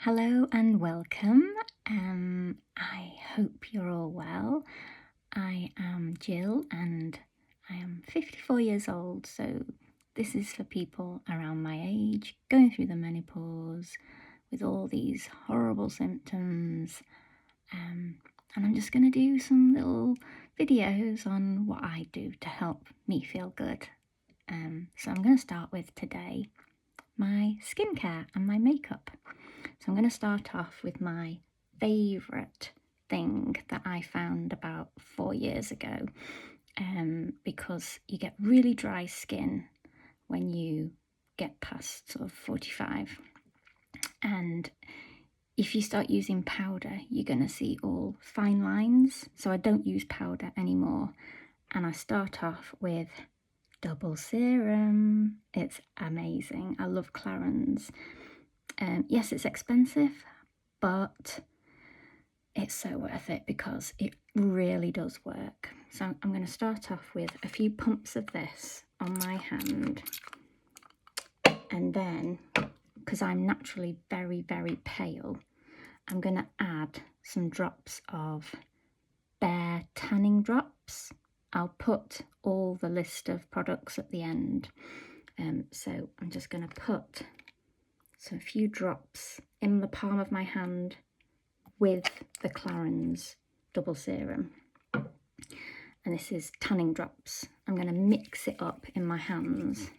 Hello and welcome. I hope you're all well. I am Jill and I am 54 years old, so this is for people around my age going through the menopause with all these horrible symptoms. And I'm just going to do some little videos on what I do to help me feel good. So I'm going to start with today my skincare and my makeup. So I'm going to start off with my favourite thing that I found about 4 years ago, because you get really dry skin when you get past sort of 45, and if you start using powder you're going to see all fine lines, so I don't use powder anymore and I start off with double serum. It's amazing. I love Clarins. Yes, it's expensive, but it's so worth it because it really does work. So I'm going to start off with a few pumps of this on my hand, and then, because I'm naturally very, very pale, I'm going to add some drops of Bare Tanning Drops. I'll put all the list of products at the end. So I'm just going to put a few drops in the palm of my hand with the Clarins double serum. And this is tanning drops. I'm going to mix it up in my hands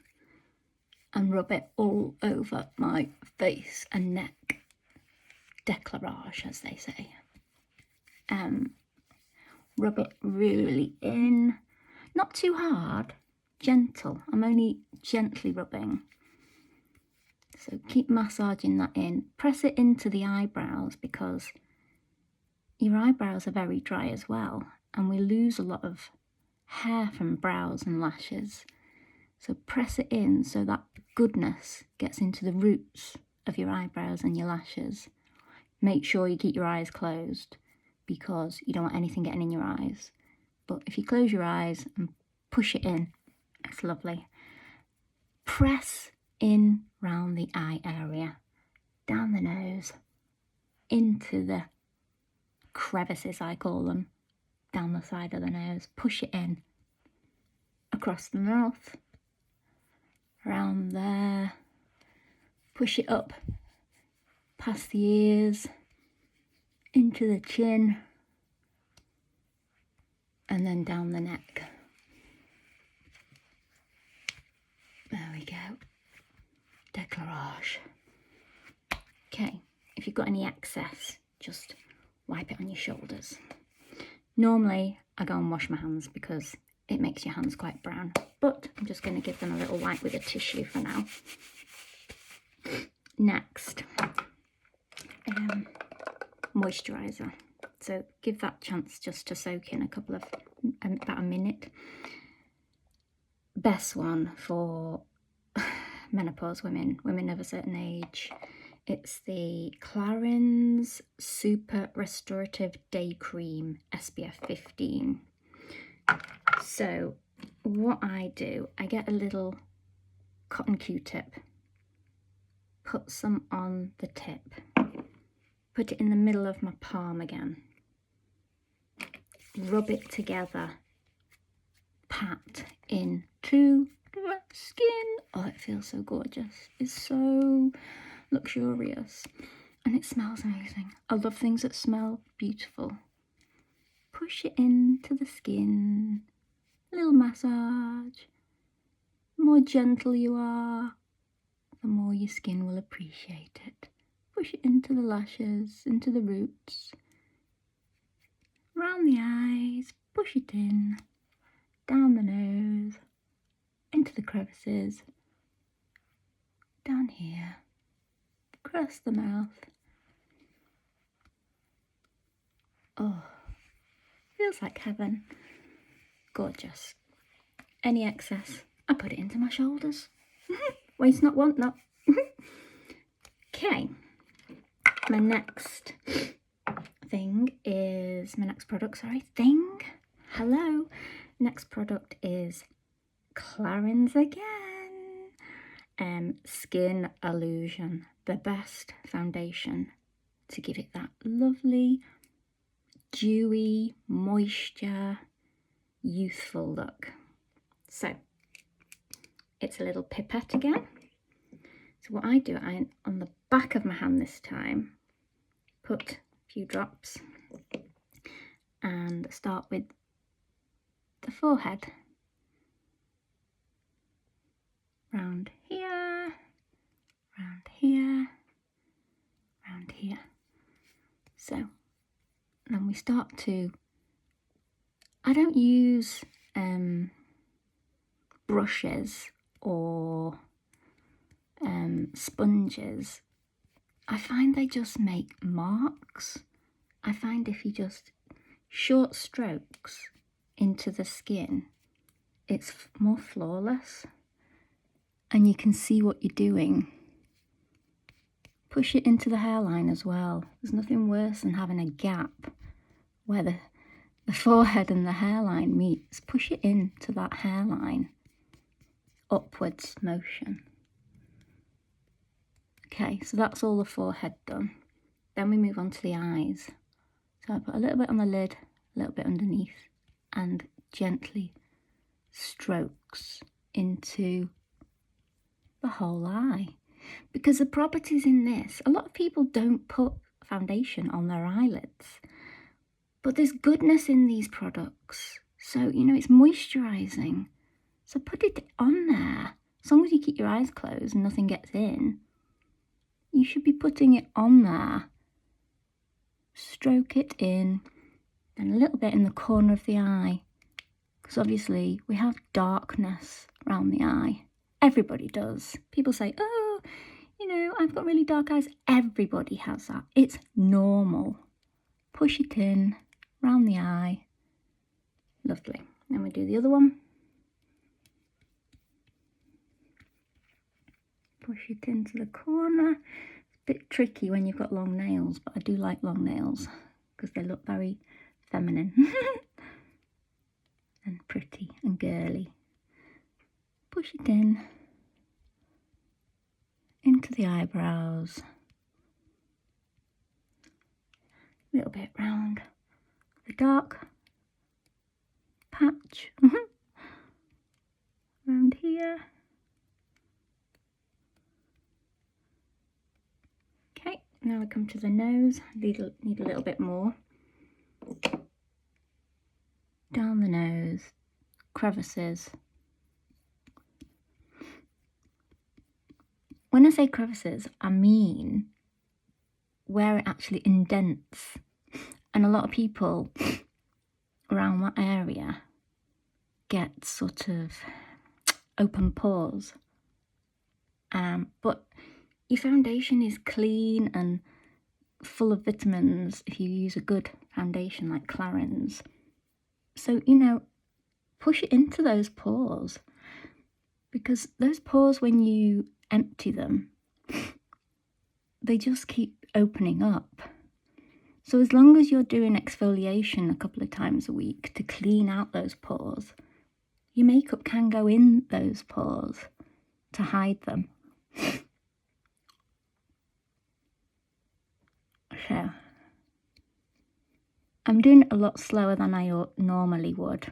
and rub it all over my face and neck. Décolletage, as they say. Rub it really in. Not too hard, gentle. I'm only gently rubbing. So keep massaging that in. Press it into the eyebrows because your eyebrows are very dry as well, and we lose a lot of hair from brows and lashes. So press it in so that goodness gets into the roots of your eyebrows and your lashes. Make sure you keep your eyes closed because you don't want anything getting in your eyes. But if you close your eyes and push it in, it's lovely. Press in round the eye area, down the nose, into the crevices, I call them, down the side of the nose. Push it in, across the mouth, around there, push it up, past the ears, into the chin, and then down the neck. There we go. Décolletage. Okay, if you've got any excess, just wipe it on your shoulders. Normally, I go and wash my hands because it makes your hands quite brown, but I'm just going to give them a little wipe with a tissue for now. Next, moisturiser. So give that chance just to soak in about a minute. Best one for menopause women of a certain age. It's the Clarins Super Restorative Day Cream SPF 15. So what I do, I get a little cotton Q-tip, put some on the tip, put it in the middle of my palm again, rub it together, pat into the skin. Oh, it feels so gorgeous. It's so luxurious and it smells amazing. I love things that smell beautiful. Push it into the skin, a little massage. The more gentle you are, the more your skin will appreciate it. Push it into the lashes, into the roots, around the eyes, push it in, down the nose, into the crevices, down here, across the mouth. Oh, feels like heaven. Gorgeous. Any excess, I put it into my shoulders. Waste not, want not. Okay, my next product is Clarins again. Skin Illusion, the best foundation to give it that lovely, dewy, moisture, youthful look. So it's a little pipette again. So what I do, on the back of my hand this time, put a few drops and start with the forehead. Round here, round here, round here. So then we start to, I don't use brushes or sponges. I find they just make marks. I find if you just short strokes into the skin, it's more flawless and you can see what you're doing. Push it into the hairline as well. There's nothing worse than having a gap where the forehead and the hairline meets. Push it into that hairline, upwards motion. Okay, so that's all the forehead done. Then we move on to the eyes. So I put a little bit on the lid, a little bit underneath, and gently strokes into the whole eye. Because the properties in this, a lot of people don't put foundation on their eyelids, but there's goodness in these products. So, you know, it's moisturising. So put it on there. As long as you keep your eyes closed and nothing gets in, you should be putting it on there. Stroke it in, and a little bit in the corner of the eye. Because obviously we have darkness around the eye. Everybody does. People say, oh, you know, I've got really dark eyes. Everybody has that. It's normal. Push it in, round the eye. Lovely. Then we do the other one. Push it into the corner. It's a bit tricky when you've got long nails, but I do like long nails because they look very feminine and pretty and girly. Push it in into the eyebrows. A little bit round the dark patch. Around here. Okay, now we come to the nose. Need a little bit more. Down the nose, crevices. When I say crevices, I mean where it actually indents. And a lot of people around that area get sort of open pores. But your foundation is clean and full of vitamins if you use a good foundation like Clarins. So, you know, push it into those pores, because those pores, when you empty them, they just keep opening up. So as long as you're doing exfoliation a couple of times a week to clean out those pores, your makeup can go in those pores to hide them. So I'm doing it a lot slower than I normally would,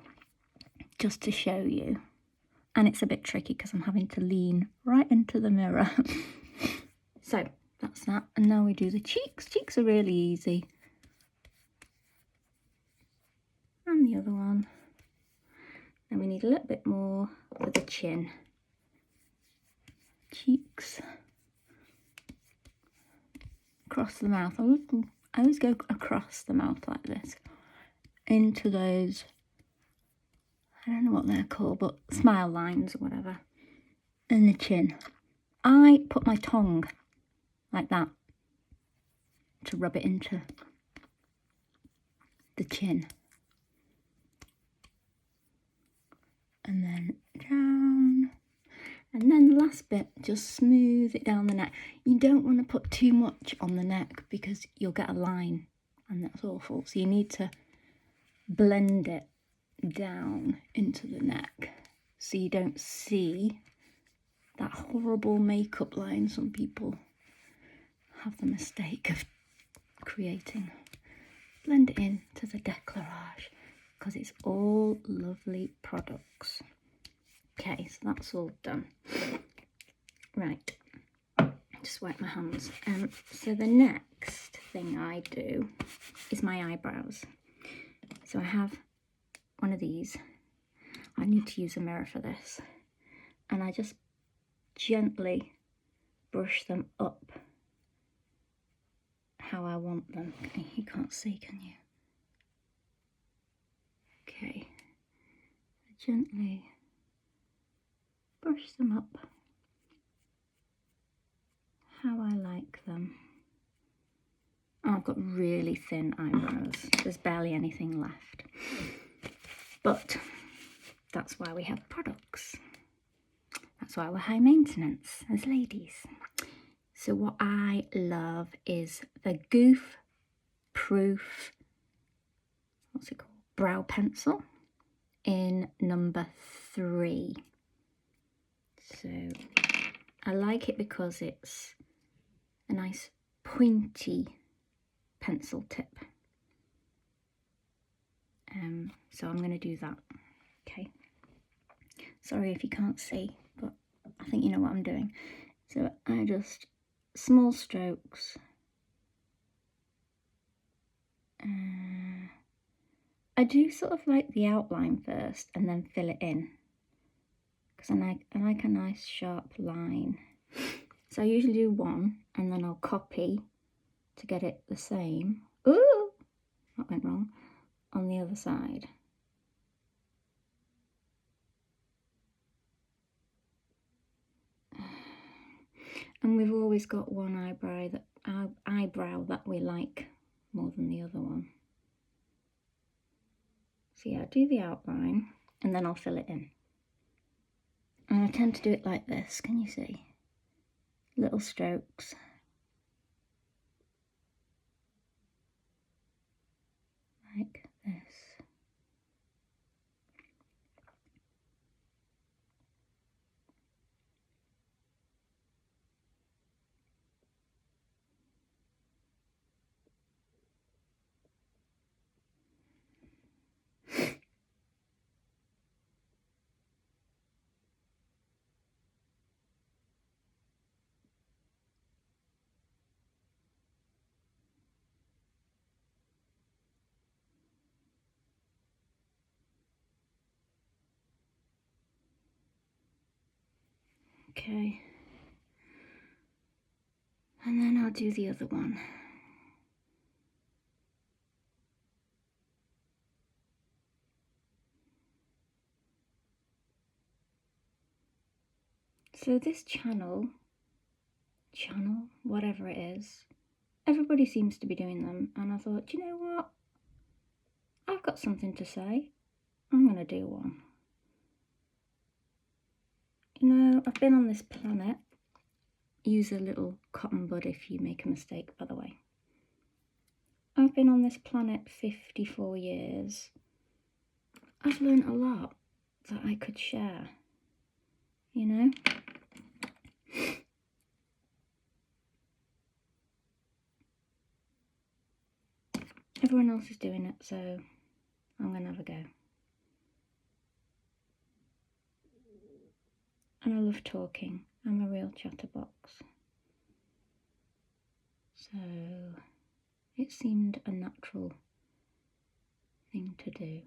just to show you. And it's a bit tricky because I'm having to lean right into the mirror. So that's that. And now we do the cheeks. Cheeks are really easy. And the other one. And we need a little bit more for the chin. Cheeks. Across the mouth. I always go across the mouth like this. Into those, I don't know what they're called, but smile lines or whatever. And the chin. I put my tongue like that to rub it into the chin. And then down. And then the last bit, just smooth it down the neck. You don't want to put too much on the neck because you'll get a line and that's awful. So you need to blend it down into the neck so you don't see that horrible makeup line some people have the mistake of creating. Blend it in to the décolorage because it's all lovely products. Okay, so that's all done. Right, just wipe my hands. So the next thing I do is my eyebrows. So I have one of these. I need to use a mirror for this. And I just gently brush them up how I want them. You can't see, can you? Okay. Gently brush them up how I like them. Oh, I've got really thin eyebrows. There's barely anything left. But that's why we have products. That's why we're high maintenance as ladies. So what I love is the Goof Proof, what's it called? Brow pencil in number 3. So I like it because it's a nice pointy pencil tip. So I'm going to do that. Okay. Sorry if you can't see, but I think you know what I'm doing. So I just small strokes. I do sort of like the outline first and then fill it in because I like a nice sharp line. So I usually do one and then I'll copy to get it the same. Ooh, that went wrong. On the other side. And we've always got one eyebrow that we like more than the other one. So yeah, I'll do the outline and then I'll fill it in. And I tend to do it like this, can you see? Little strokes. Like this. Okay. And then I'll do the other one. So this channel, whatever it is, everybody seems to be doing them. And I thought, you know what? I've got something to say. I'm going to do one. You know, I've been on this planet. Use a little cotton bud if you make a mistake, by the way. I've been on this planet 54 years. I've learned a lot that I could share, you know? Everyone else is doing it, so I'm going to have a go. And I love talking. I'm a real chatterbox. So it seemed a natural thing to do.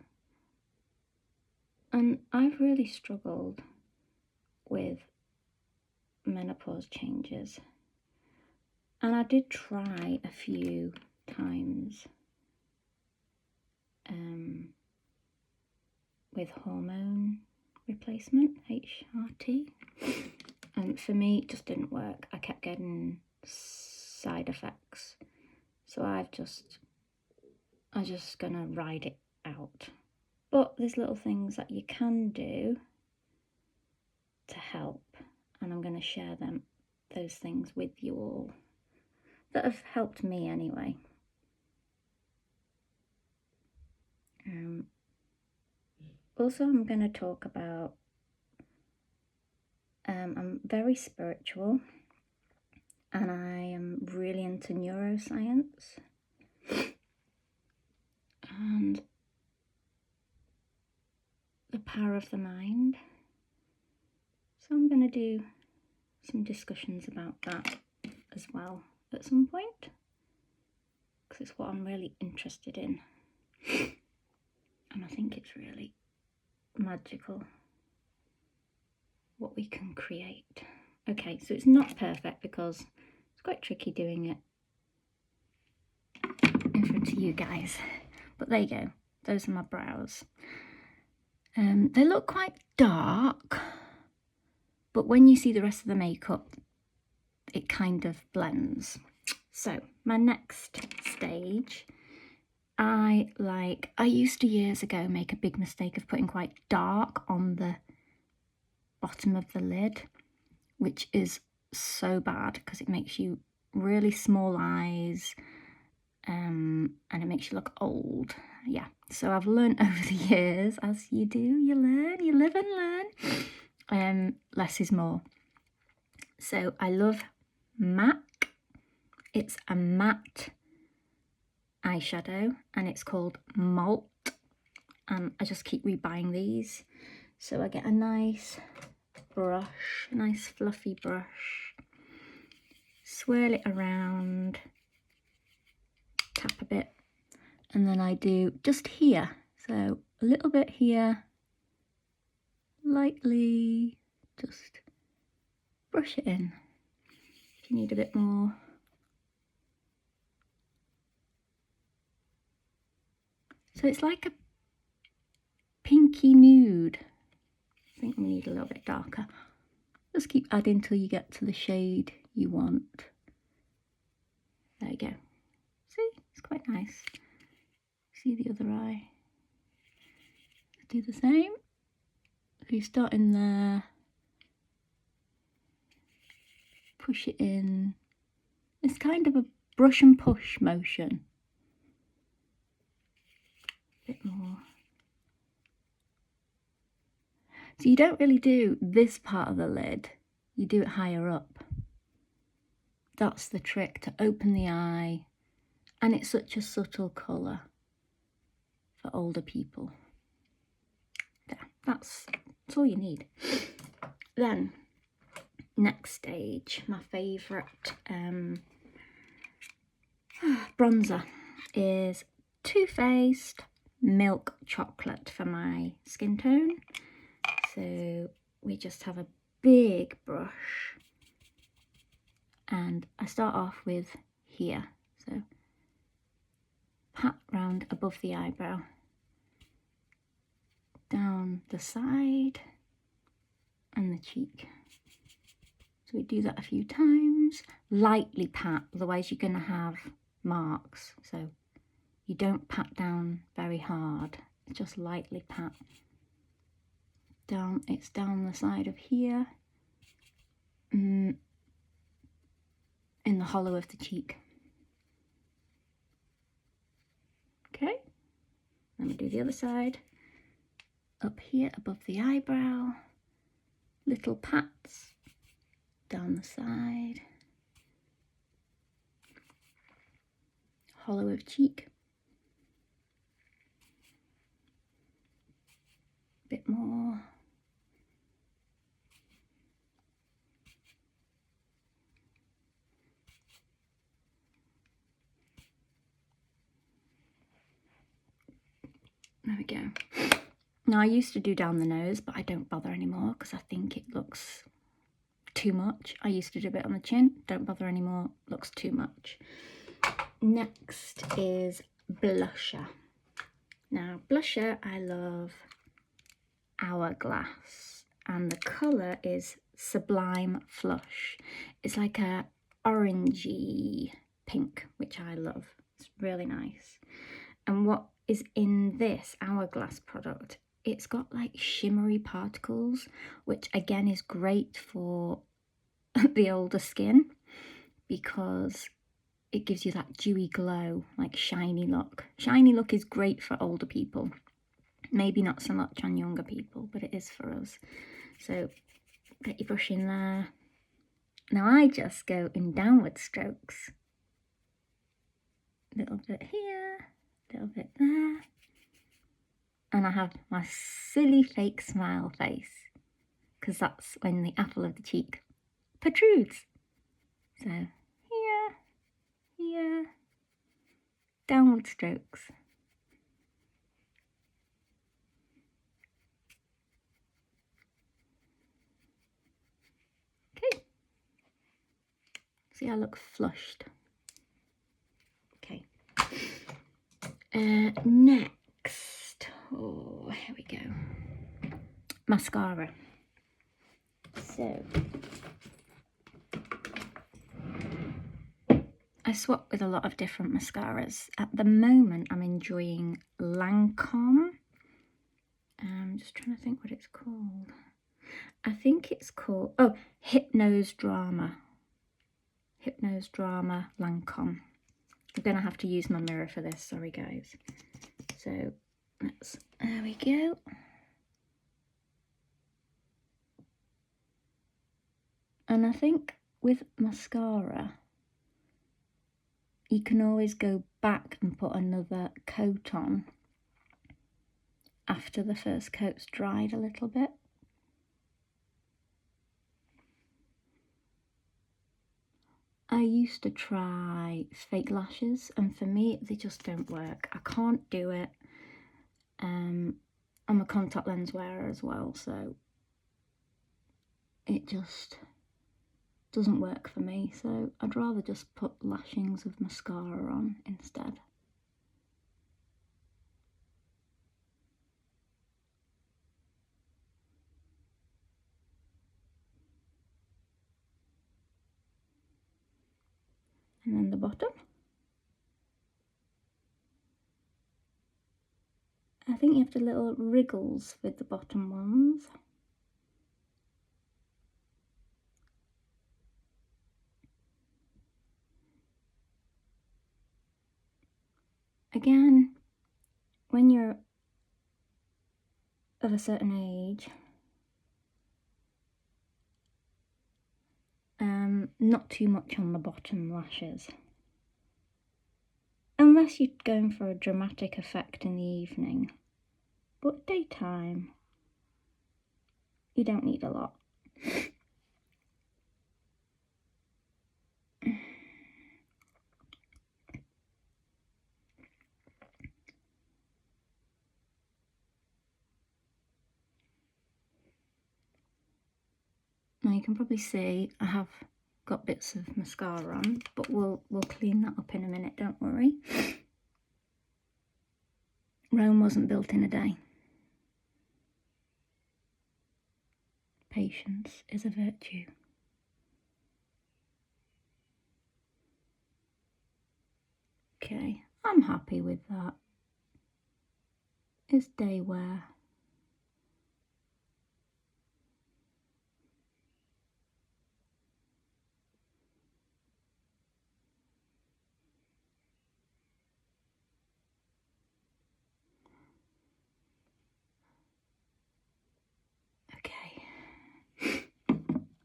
And I've really struggled with menopause changes. And I did try a few times with hormone replacement, HRT. And for me, it just didn't work. I kept getting side effects. So I'm just gonna ride it out. But there's little things that you can do to help. And I'm gonna share those things with you all that have helped me anyway. Also, I'm going to talk about I'm very spiritual and I am really into neuroscience and the power of the mind. So I'm going to do some discussions about that as well at some point, because it's what I'm really interested in. And I think it's really magical what we can create. Okay, so it's not perfect because it's quite tricky doing it in front of you guys. But there you go. Those are my brows. They look quite dark, but when you see the rest of the makeup, it kind of blends. So my next stage, I used to years ago make a big mistake of putting quite dark on the bottom of the lid, which is so bad because it makes you really small eyes, and it makes you look old. Yeah, so I've learned over the years, as you do, you learn, you live and learn. Less is more. So I love MAC. It's a matte eyeshadow and it's called Malt, and I just keep rebuying these. So I get a nice brush, a nice fluffy brush, swirl it around, tap a bit, and then I do just here, so a little bit here, lightly, just brush it in. If you need a bit more. So it's like a pinky nude. I think we need a little bit darker. Just keep adding till you get to the shade you want. There you go. See, it's quite nice. See the other eye. Do the same. If you start in there, push it in. It's kind of a brush and push motion. A bit more. So you don't really do this part of the lid, you do it higher up. That's the trick, to open the eye, and it's such a subtle colour for older people. There, that's all you need. Then, next stage, my favourite bronzer is Too Faced Milk Chocolate for my skin tone. So we just have a big brush and I start off with here. So pat round above the eyebrow, down the side and the cheek. So we do that a few times. Lightly pat, otherwise you're going to have marks. So you don't pat down very hard, just lightly pat. Down, it's down the side of here, in the hollow of the cheek. Okay, then we do the other side, up here above the eyebrow, little pats down the side, hollow of cheek, a bit more. There we go. Now I used to do down the nose, but I don't bother anymore because I think it looks too much. I used to do a bit on the chin, don't bother anymore, looks too much. Next is blusher. Now blusher, I love Hourglass, and the colour is Sublime Flush. It's like a orangey pink, which I love. It's really nice. And what is in this Hourglass product, it's got like shimmery particles, which again is great for the older skin because it gives you that dewy glow, like shiny look. Shiny look is great for older people. Maybe not so much on younger people, but it is for us. So Get your brush in there. Now I just go in downward strokes. A little bit here, a little bit there. And I have my silly fake smile face, because that's when the apple of the cheek protrudes. So here, here, downward strokes. Okay. See, I look flushed. Okay. Next, oh, here we go. Mascara. So, I swap with a lot of different mascaras. At the moment, I'm enjoying Lancôme. I'm just trying to think what it's called. I think it's called, oh, Hypnose Drama Lancôme. I'm going to have to use my mirror for this, sorry guys. So, there we go. And I think with mascara, you can always go back and put another coat on after the first coat's dried a little bit. I used to try fake lashes, and for me they just don't work. I can't do it. I'm a contact lens wearer as well, so it just doesn't work for me. So I'd rather just put lashings of mascara on instead. And then the bottom. I think you have to little wriggles with the bottom ones. Again, when you're of a certain age, not too much on the bottom lashes. Unless you're going for a dramatic effect in the evening. But daytime, you don't need a lot. Now you can probably see I have got bits of mascara on, but we'll clean that up in a minute, don't worry. Rome wasn't built in a day. Patience is a virtue. Okay, I'm happy with that. It's day wear.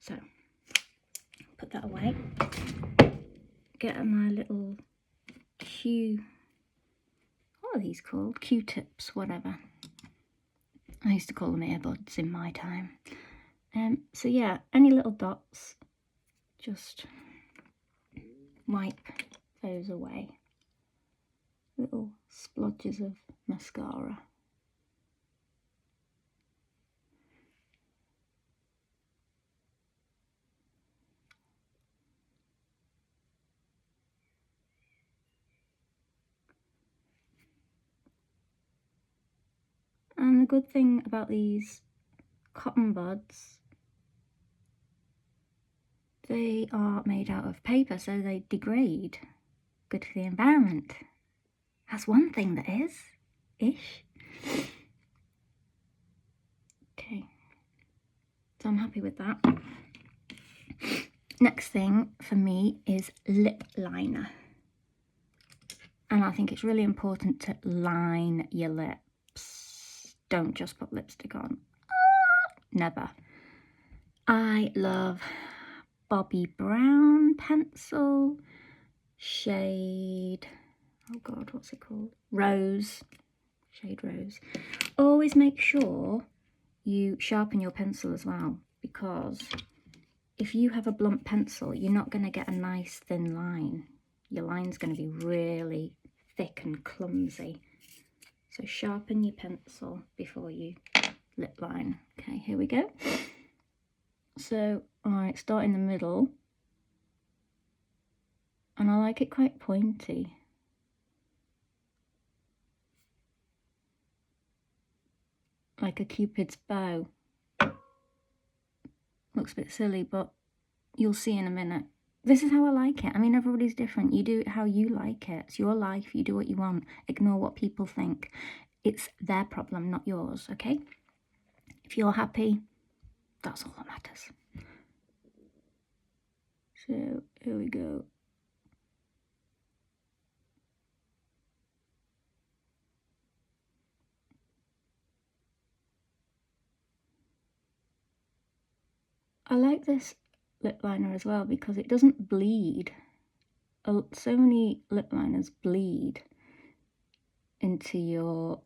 So, put that away. Get my little what are these called? Q-tips, whatever. I used to call them earbuds in my time. So yeah, any little dots, just wipe those away. Little splodges of mascara. And the good thing about these cotton buds, they are made out of paper, so they degrade. Good for the environment. That's one thing that is, ish. Okay, so I'm happy with that. Next thing for me is lip liner. And I think it's really important to line your lips. Don't just put lipstick on. Never. I love Bobbi Brown pencil, shade, oh god, what's it called? Rose, shade Rose. Always make sure you sharpen your pencil as well, because if you have a blunt pencil, you're not going to get a nice thin line. Your line's going to be really thick and clumsy. So sharpen your pencil before you lip line. Okay, here we go. So I start in the middle, and I like it quite pointy. Like a Cupid's bow. Looks a bit silly, but you'll see in a minute. This is how I like it. I mean, everybody's different. You do it how you like it. It's your life. You do what you want. Ignore what people think. It's their problem, not yours, okay? If you're happy, that's all that matters. So, here we go. I like this lip liner as well because it doesn't bleed. So many lip liners bleed into your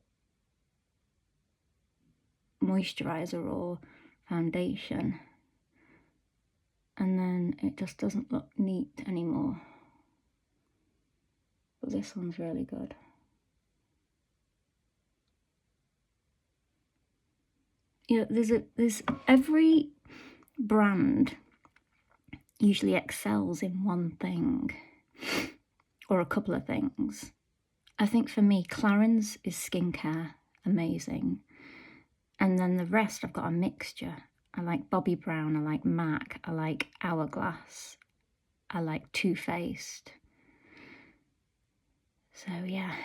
moisturizer or foundation, and then it just doesn't look neat anymore. But this one's really good. Yeah, there's every brand usually excels in one thing or a couple of things. I think for me, Clarins is skincare, amazing. And then the rest, I've got a mixture. I like Bobbi Brown, I like MAC, I like Hourglass, I like Too Faced. So yeah.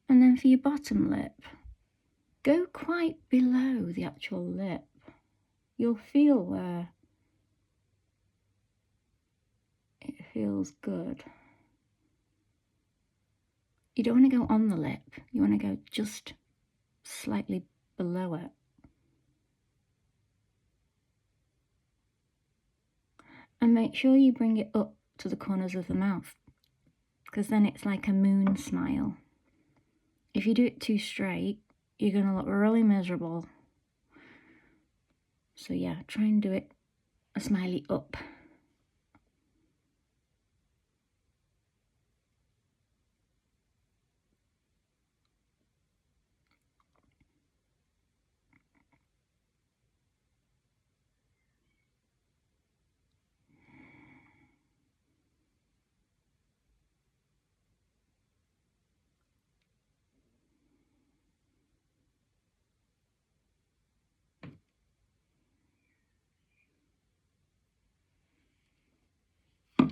And then for your bottom lip, go quite below the actual lip. You'll feel where it feels good. You don't want to go on the lip. You want to go just slightly below it. And make sure you bring it up to the corners of the mouth, because then it's like a moon smile. If you do it too straight, you're going to look really miserable. So yeah, try and do it a smiley up.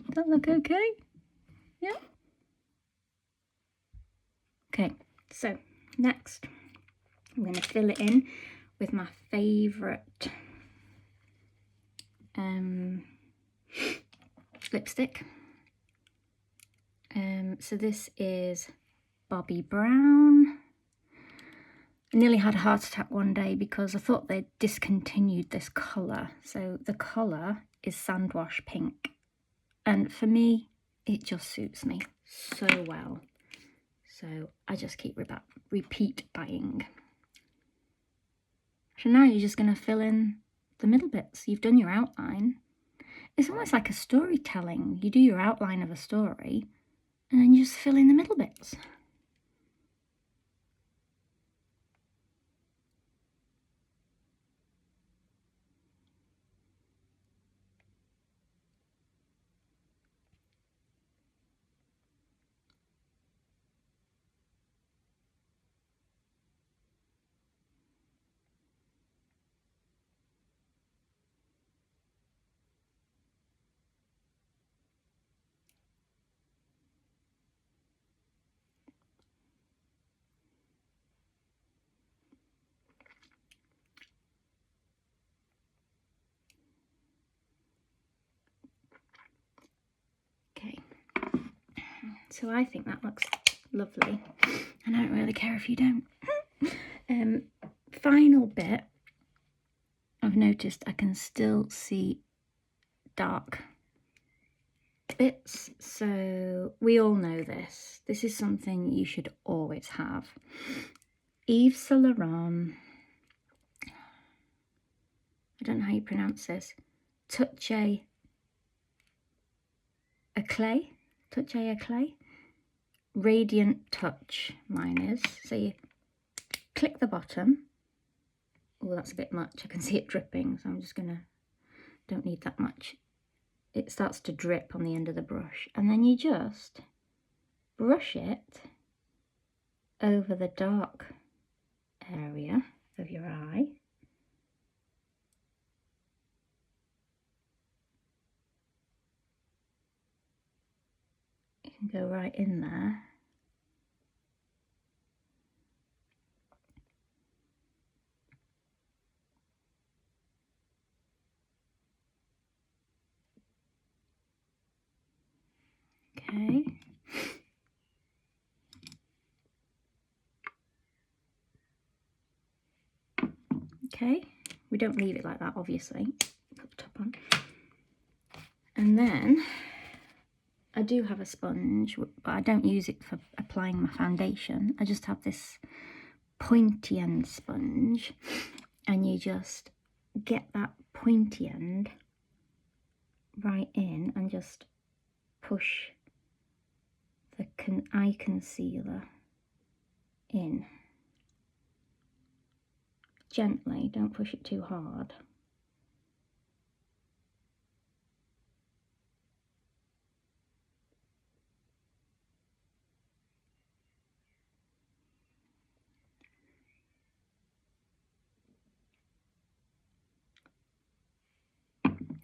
Does that look okay? Yeah? Okay, so next I'm going to fill it in with my favourite lipstick. So this is Bobbi Brown. I nearly had a heart attack one day because I thought they'd discontinued this colour. So the colour is Sandwash Pink. And for me, it just suits me so well. So I just keep repeat buying. So now you're just going to fill in the middle bits. You've done your outline. It's almost like a storytelling. You do your outline of a story, and then you just fill in the middle bits. So I think that looks lovely, and I don't really care if you don't. Final bit, I've noticed I can still see dark bits, so we all know this. This is something you should always have. Yves Saint Laurent, I don't know how you pronounce this, Touch Eclat, Touch Eclat, Radiant Touch, mine is. So you click the bottom. Oh, that's a bit much. I can see it dripping, so I'm just gonna, don't need that much. It starts to drip on the end of the brush, and then you just brush it over the dark area of your eye. You can go right in there. Okay. Okay, we don't leave it like that, obviously. Put the top on. And then I do have a sponge, but I don't use it for applying my foundation. I just have this pointy end sponge, and you just get that pointy end right in and just push the eye concealer in. Gently, don't push it too hard.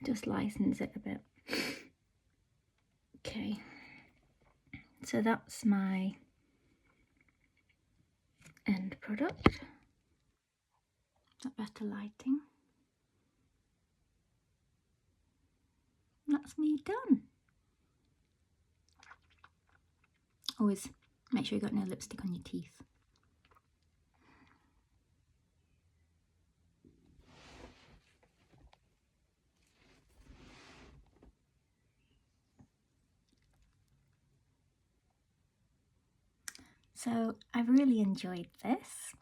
Just lightens it a bit. Okay, so that's my end product. That better lighting. That's me done. Always make sure you got no lipstick on your teeth. So I've really enjoyed this.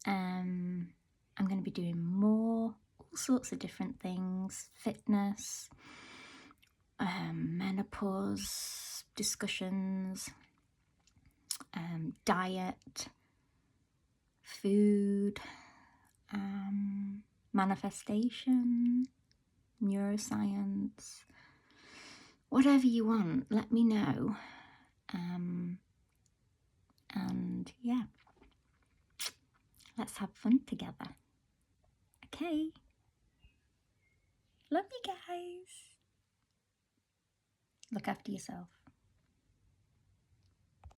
I'm going to be doing more, all sorts of different things, fitness, menopause discussions, diet, food, manifestation, neuroscience, whatever you want, let me know. And yeah, let's have fun together. Okay. Love you guys. Look after yourself.